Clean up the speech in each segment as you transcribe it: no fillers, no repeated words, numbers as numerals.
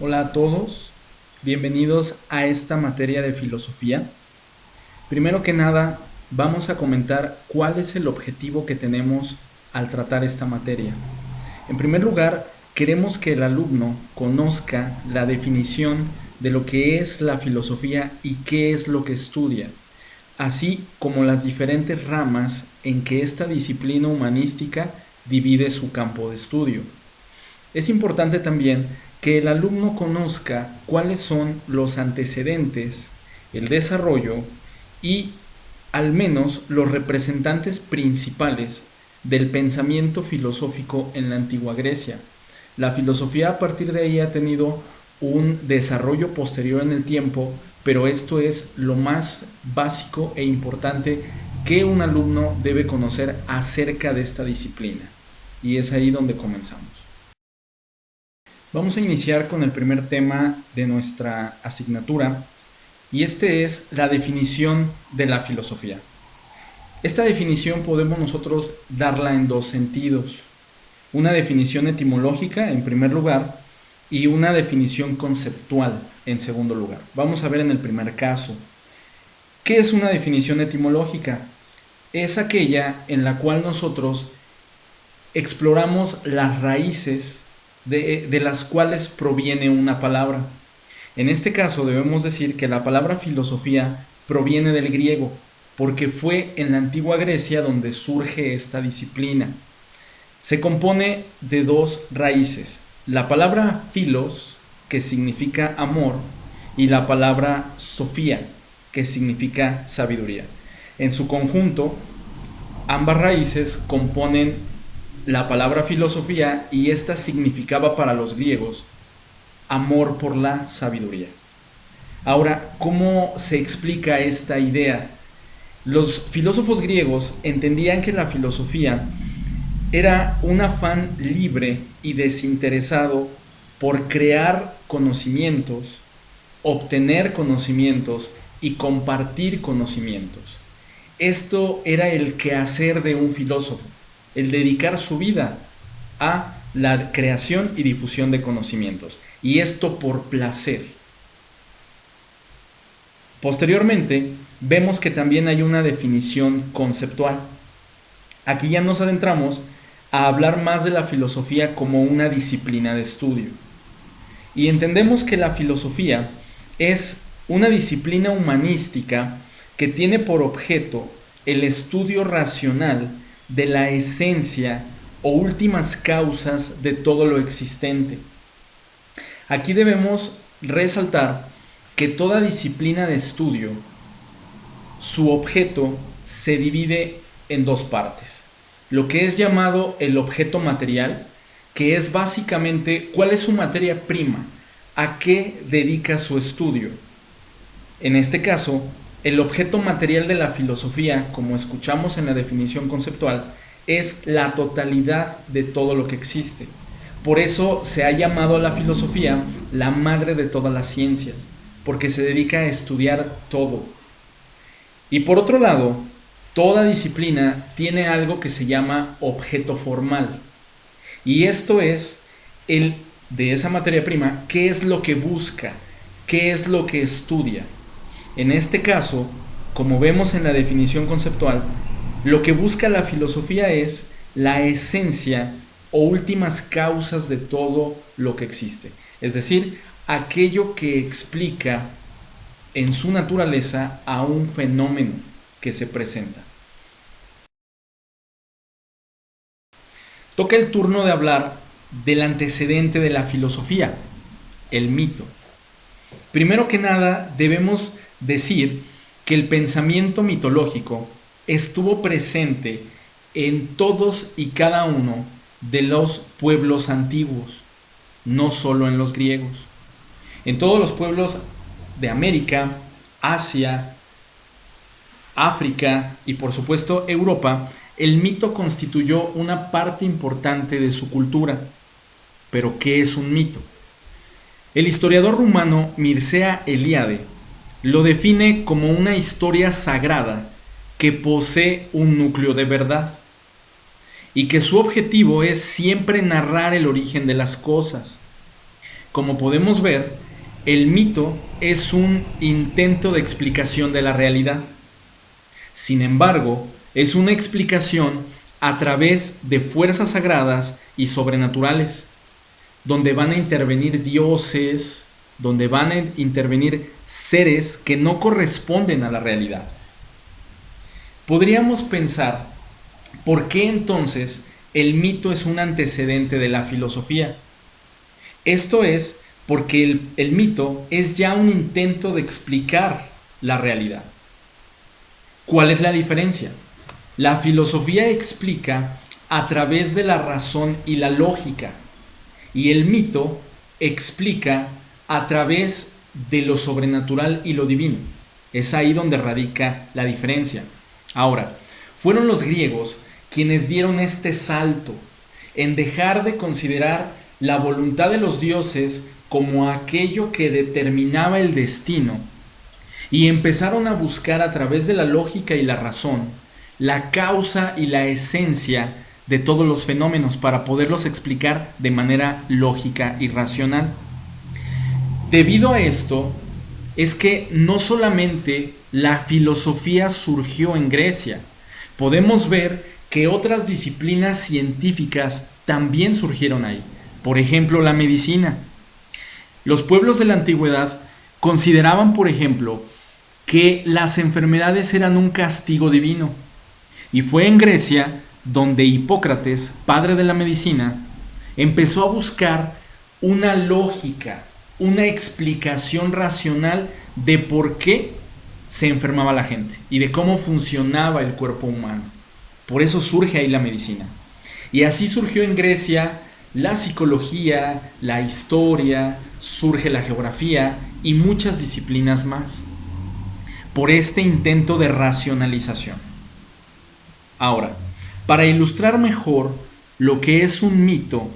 Hola a todos, bienvenidos a esta materia de filosofía. Primero que nada, vamos a comentar cuál es el objetivo que tenemos al tratar esta materia. En primer lugar, queremos que el alumno conozca la definición de lo que es la filosofía y qué es lo que estudia, así como las diferentes ramas en que esta disciplina humanística divide su campo de estudio. Es importante también que el alumno conozca cuáles son los antecedentes, el desarrollo y al menos los representantes principales del pensamiento filosófico en la antigua Grecia. La filosofía a partir de ahí ha tenido un desarrollo posterior en el tiempo, pero esto es lo más básico e importante que un alumno debe conocer acerca de esta disciplina. Y es ahí donde comenzamos. Vamos a iniciar con el primer tema de nuestra asignatura y este es la definición de la filosofía. Esta definición podemos nosotros darla en dos sentidos. Una definición etimológica en primer lugar y una definición conceptual en segundo lugar. Vamos a ver en el primer caso. ¿Qué es una definición etimológica? Es aquella en la cual nosotros exploramos las raíces de las cuales proviene una palabra. En este caso debemos decir que la palabra filosofía proviene del griego, porque fue en la antigua Grecia donde surge esta disciplina. Se compone de dos raíces, la palabra philos, que significa amor, y la palabra sofía, que significa sabiduría. En su conjunto, ambas raíces componen la palabra filosofía y esta significaba para los griegos amor por la sabiduría. Ahora, ¿cómo se explica esta idea? Los filósofos griegos entendían que la filosofía era un afán libre y desinteresado por crear conocimientos, obtener conocimientos y compartir conocimientos. Esto era el quehacer de un filósofo, el dedicar su vida a la creación y difusión de conocimientos, y esto por placer. Posteriormente, vemos que también hay una definición conceptual. Aquí ya nos adentramos a hablar más de la filosofía como una disciplina de estudio. Y entendemos que la filosofía es una disciplina humanística que tiene por objeto el estudio racional de la esencia o últimas causas de todo lo existente. Aquí debemos resaltar que toda disciplina de estudio, su objeto se divide en dos partes. Lo que es llamado el objeto material, que es básicamente cuál es su materia prima, a qué dedica su estudio. En este caso, el objeto material de la filosofía, como escuchamos en la definición conceptual, es la totalidad de todo lo que existe. Por eso se ha llamado a la filosofía la madre de todas las ciencias, porque se dedica a estudiar todo. Y por otro lado, toda disciplina tiene algo que se llama objeto formal. Y esto es el de esa materia prima, qué es lo que busca, qué es lo que estudia. En este caso, como vemos en la definición conceptual, lo que busca la filosofía es la esencia o últimas causas de todo lo que existe. Es decir, aquello que explica en su naturaleza a un fenómeno que se presenta. Toca el turno de hablar del antecedente de la filosofía, el mito. Primero que nada, debemos decir que el pensamiento mitológico estuvo presente en todos y cada uno de los pueblos antiguos, no solo en los griegos. En todos los pueblos de América, Asia, África y por supuesto Europa, el mito constituyó una parte importante de su cultura. Pero, ¿qué es un mito? El historiador rumano Mircea Eliade lo define como una historia sagrada que posee un núcleo de verdad y que su objetivo es siempre narrar el origen de las cosas. Como podemos ver, el mito es un intento de explicación de la realidad. Sin embargo, es una explicación a través de fuerzas sagradas y sobrenaturales, donde van a intervenir dioses, donde van a intervenir seres que no corresponden a la realidad. Podríamos pensar, ¿por qué entonces el mito es un antecedente de la filosofía? Esto es porque el mito es ya un intento de explicar la realidad. ¿Cuál es la diferencia? La filosofía explica a través de la razón y la lógica, y el mito explica a través de lo sobrenatural y lo divino. Es ahí donde radica la diferencia. Ahora, fueron los griegos quienes dieron este salto en dejar de considerar la voluntad de los dioses como aquello que determinaba el destino y empezaron a buscar a través de la lógica y la razón la causa y la esencia de todos los fenómenos para poderlos explicar de manera lógica y racional. Debido a esto, es que no solamente la filosofía surgió en Grecia, podemos ver que otras disciplinas científicas también surgieron ahí. Por ejemplo, la medicina. Los pueblos de la antigüedad consideraban, por ejemplo, que las enfermedades eran un castigo divino. Y fue en Grecia donde Hipócrates, padre de la medicina, empezó a buscar una lógica, una explicación racional de por qué se enfermaba la gente y de cómo funcionaba el cuerpo humano. Por eso surge ahí la medicina. Y así surgió en Grecia la psicología, la historia, surge la geografía y muchas disciplinas más, por este intento de racionalización. Ahora, para ilustrar mejor lo que es un mito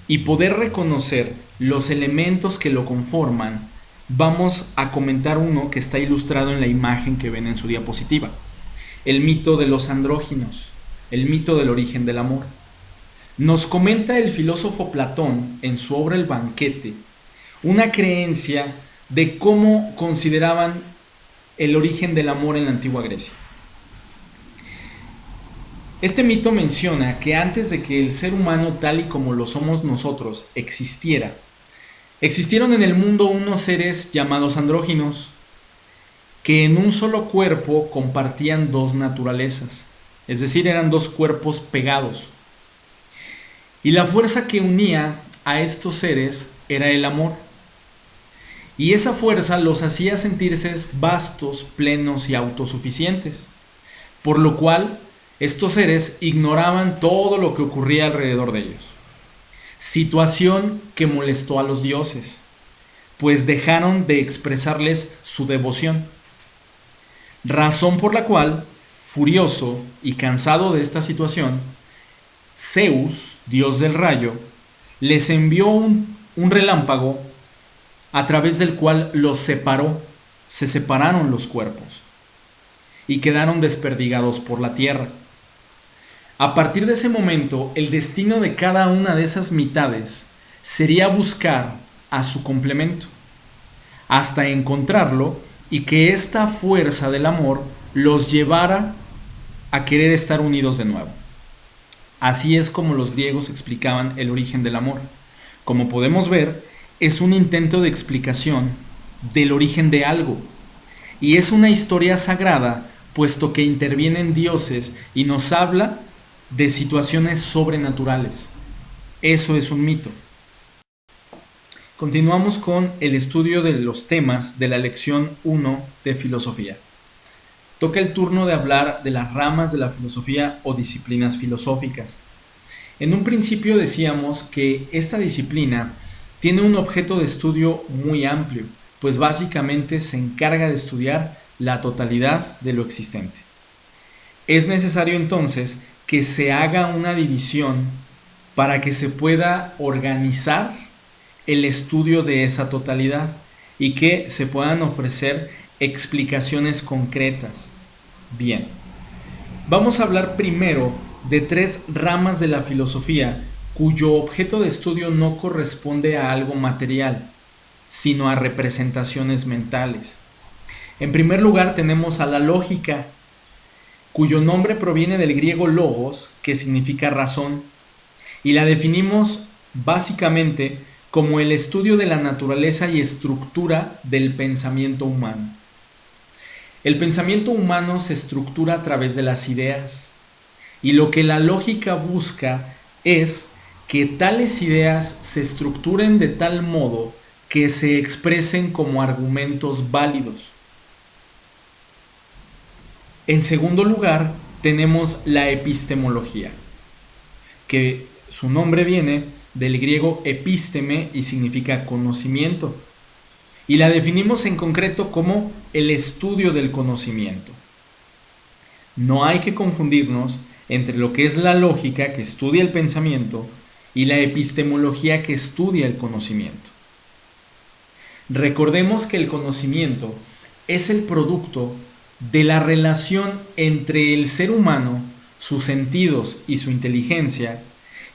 y poder reconocer los elementos que lo conforman, vamos a comentar uno que está ilustrado en la imagen que ven en su diapositiva. El mito de los andróginos, el mito del origen del amor. Nos comenta el filósofo Platón en su obra El Banquete una creencia de cómo consideraban el origen del amor en la antigua Grecia. Este mito menciona que antes de que el ser humano tal y como lo somos nosotros existiera, existieron en el mundo unos seres llamados andróginos que en un solo cuerpo compartían dos naturalezas, es decir, eran dos cuerpos pegados. Y la fuerza que unía a estos seres era el amor. Y esa fuerza los hacía sentirse vastos, plenos y autosuficientes, por lo cual estos seres ignoraban todo lo que ocurría alrededor de ellos. Situación que molestó a los dioses, pues dejaron de expresarles su devoción. Razón por la cual, furioso y cansado de esta situación, Zeus, dios del rayo, les envió un relámpago a través del cual los separó, se separaron los cuerpos y quedaron desperdigados por la tierra. A partir de ese momento, el destino de cada una de esas mitades sería buscar a su complemento, hasta encontrarlo y que esta fuerza del amor los llevara a querer estar unidos de nuevo. Así es como los griegos explicaban el origen del amor. Como podemos ver, es un intento de explicación del origen de algo, y es una historia sagrada, puesto que intervienen dioses y nos habla de situaciones sobrenaturales. Eso es un mito. Continuamos con el estudio de los temas de la lección 1 de filosofía. Toca el turno de hablar de las ramas de la filosofía o disciplinas filosóficas. En un principio decíamos que esta disciplina tiene un objeto de estudio muy amplio, pues básicamente se encarga de estudiar la totalidad de lo existente. Es necesario entonces que se haga una división para que se pueda organizar el estudio de esa totalidad y que se puedan ofrecer explicaciones concretas. Bien, vamos a hablar primero de 3 ramas de la filosofía cuyo objeto de estudio no corresponde a algo material, sino a representaciones mentales. En primer lugar tenemos a la lógica, cuyo nombre proviene del griego logos, que significa razón, y la definimos básicamente como el estudio de la naturaleza y estructura del pensamiento humano. El pensamiento humano se estructura a través de las ideas, y lo que la lógica busca es que tales ideas se estructuren de tal modo que se expresen como argumentos válidos. En segundo lugar, tenemos la epistemología, que su nombre viene del griego episteme y significa conocimiento, y la definimos en concreto como el estudio del conocimiento. No hay que confundirnos entre lo que es la lógica, que estudia el pensamiento, y la epistemología, que estudia el conocimiento. Recordemos que el conocimiento es el producto de la relación entre el ser humano, sus sentidos y su inteligencia,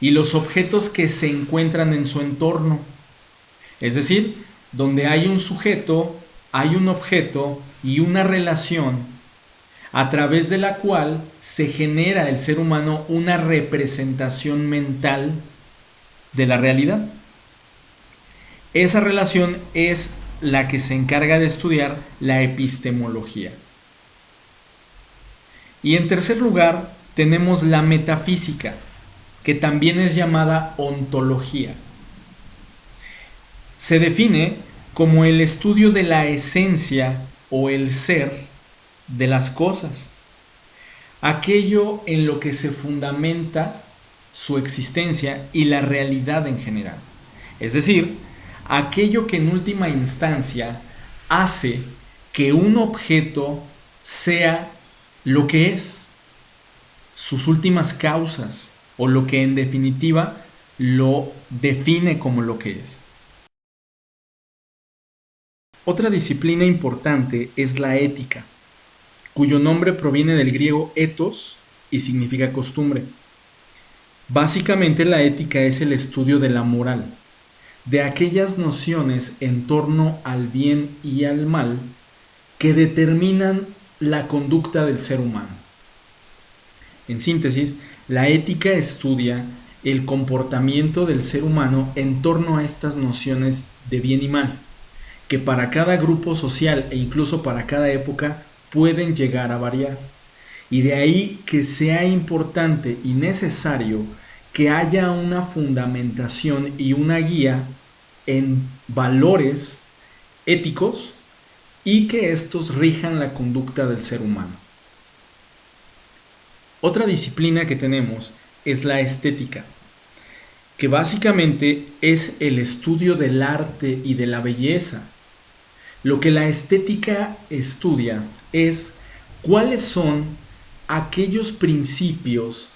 y los objetos que se encuentran en su entorno. Es decir, donde hay un sujeto, hay un objeto y una relación a través de la cual se genera el ser humano una representación mental de la realidad. Esa relación es la que se encarga de estudiar la epistemología. Y en tercer lugar, tenemos la metafísica, que también es llamada ontología. Se define como el estudio de la esencia o el ser de las cosas, aquello en lo que se fundamenta su existencia y la realidad en general. Es decir, aquello que en última instancia hace que un objeto sea lo que es, sus últimas causas, o lo que en definitiva lo define como lo que es. Otra disciplina importante es la ética, cuyo nombre proviene del griego ethos y significa costumbre. Básicamente la ética es el estudio de la moral, de aquellas nociones en torno al bien y al mal que determinan la conducta del ser humano. En síntesis, la ética estudia el comportamiento del ser humano en torno a estas nociones de bien y mal, que para cada grupo social e incluso para cada época pueden llegar a variar. Y de ahí que sea importante y necesario que haya una fundamentación y una guía en valores éticos y que estos rijan la conducta del ser humano. Otra disciplina que tenemos es la estética, que básicamente es el estudio del arte y de la belleza. Lo que la estética estudia es cuáles son aquellos principios,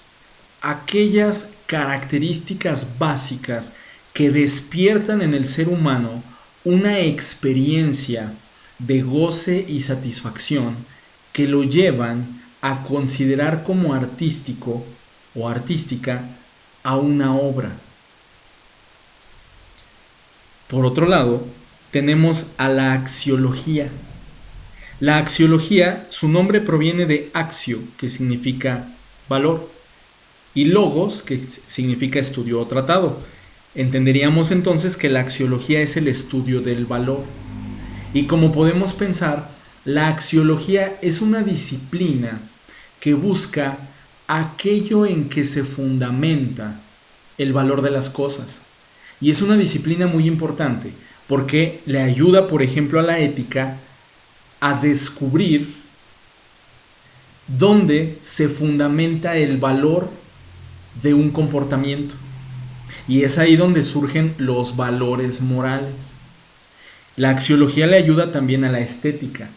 aquellas características básicas que despiertan en el ser humano una experiencia de goce y satisfacción que lo llevan a considerar como artístico o artística a una obra. Por otro lado, tenemos a la axiología. La axiología, su nombre proviene de axio, que significa valor, y logos, que significa estudio o tratado. Entenderíamos entonces que la axiología es el estudio del valor. Y como podemos pensar, la axiología es una disciplina que busca aquello en que se fundamenta el valor de las cosas. Y es una disciplina muy importante porque le ayuda, por ejemplo, a la ética a descubrir dónde se fundamenta el valor de un comportamiento. Y es ahí donde surgen los valores morales. La axiología le ayuda también a la estética,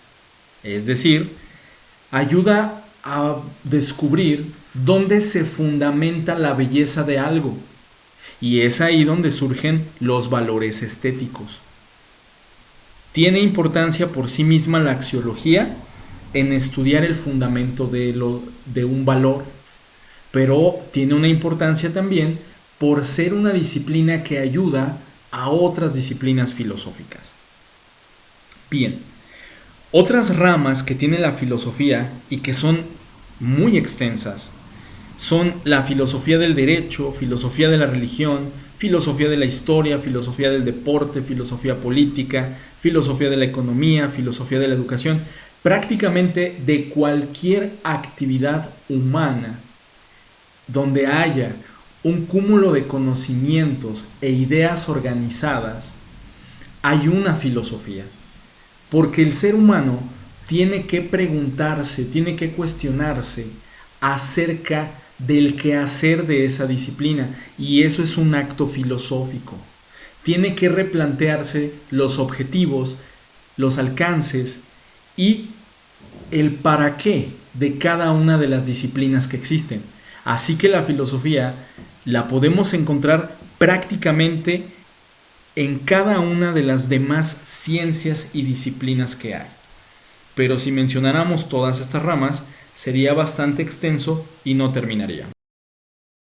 es decir, ayuda a descubrir dónde se fundamenta la belleza de algo. Y es ahí donde surgen los valores estéticos. Tiene importancia por sí misma la axiología en estudiar el fundamento de un valor, pero tiene una importancia también por ser una disciplina que ayuda a otras disciplinas filosóficas. Bien, otras ramas que tiene la filosofía y que son muy extensas son la filosofía del derecho, filosofía de la religión, filosofía de la historia, filosofía del deporte, filosofía política, filosofía de la economía, filosofía de la educación, prácticamente de cualquier actividad humana donde haya un cúmulo de conocimientos e ideas organizadas, hay una filosofía. Porque el ser humano tiene que preguntarse, tiene que cuestionarse acerca del quehacer de esa disciplina, y eso es un acto filosófico. Tiene que replantearse los objetivos, los alcances y el para qué de cada una de las disciplinas que existen. Así que la filosofía la podemos encontrar prácticamente en cada una de las demás ciencias y disciplinas que hay. Pero si mencionáramos todas estas ramas, sería bastante extenso y no terminaría.